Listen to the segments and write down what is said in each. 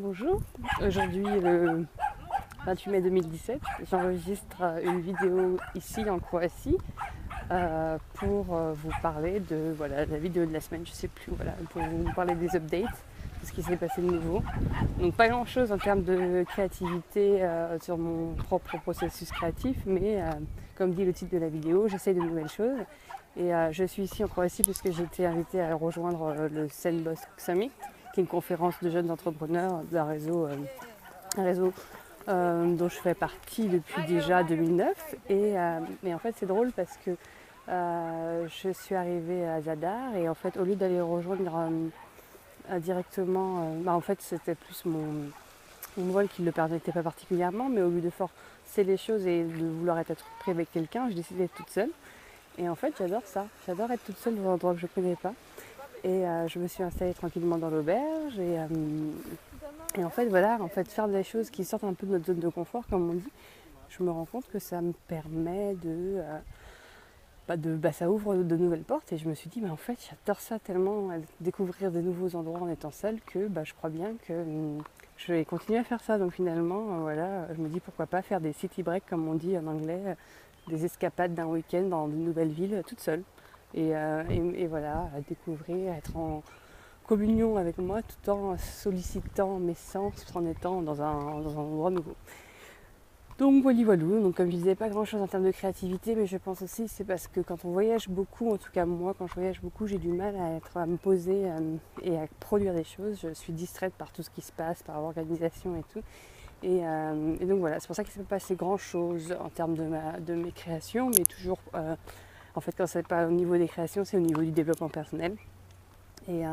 Bonjour, aujourd'hui le 28 mai 2017, j'enregistre une vidéo ici en Croatie pour vous parler de la vidéo de la semaine, je sais plus, pour vous parler des updates, de ce qui s'est passé de nouveau. Donc pas grand chose en termes de créativité sur mon propre processus créatif, mais comme dit le titre de la vidéo, j'essaie de nouvelles choses. Et je suis ici en Croatie puisque j'ai été invitée à rejoindre le Sandbox Summit, qui est une conférence de jeunes entrepreneurs d'un réseau, dont je fais partie depuis déjà 2009. Mais en fait c'est drôle parce que je suis arrivée à Zadar et en fait au lieu d'aller rejoindre directement, en fait c'était plus mon vol qui ne le permettait pas particulièrement, mais au lieu de forcer les choses et de vouloir être pris avec quelqu'un, je décidais d'être toute seule. Et en fait j'adore ça, j'adore être toute seule dans un endroit que je ne connais pas. Et je me suis installée tranquillement dans l'auberge et en fait faire des choses qui sortent un peu de notre zone de confort, comme on dit, je me rends compte que ça me permet ça ouvre de nouvelles portes. Et je me suis dit, mais en fait j'adore ça tellement, découvrir de nouveaux endroits en étant seule, que je crois bien que je vais continuer à faire ça. Donc finalement je me dis pourquoi pas faire des city breaks comme on dit en anglais, des escapades d'un week-end dans une nouvelle ville toute seule. Et voilà, à découvrir, à être en communion avec moi tout en sollicitant mes sens, tout en étant dans un endroit nouveau. Donc voilà, donc comme je disais, pas grand chose en termes de créativité, mais je pense aussi c'est parce que quand on voyage beaucoup, en tout cas moi quand je voyage beaucoup, j'ai du mal à me poser et à produire des choses. Je suis distraite par tout ce qui se passe, par l'organisation et tout. Et donc voilà, c'est pour ça qu'il ne s'est pas passé grand chose en termes de mes créations, mais toujours en fait quand c'est pas au niveau des créations, c'est au niveau du développement personnel. Et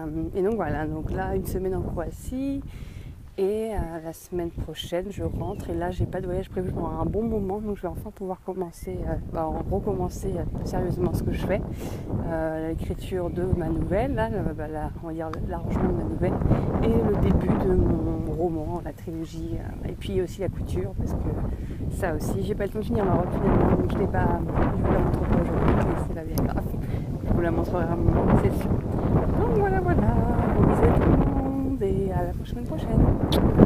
donc voilà, donc là une semaine en Croatie. Et la semaine prochaine, je rentre et là, j'ai pas de voyage prévu pendant un bon moment, donc je vais enfin pouvoir recommencer sérieusement ce que je fais, l'écriture de ma nouvelle, on va dire l'arrangement de ma nouvelle et le début de mon roman, la trilogie, et puis aussi la couture, parce que ça aussi, j'ai pas le temps de finir ma robe finalement, donc je vous la montre pas aujourd'hui, mais c'est pas bien grave, je vous la montrerai à un moment, c'est sûr. Donc voilà, bon bisous à tout le monde et à la semaine prochaine.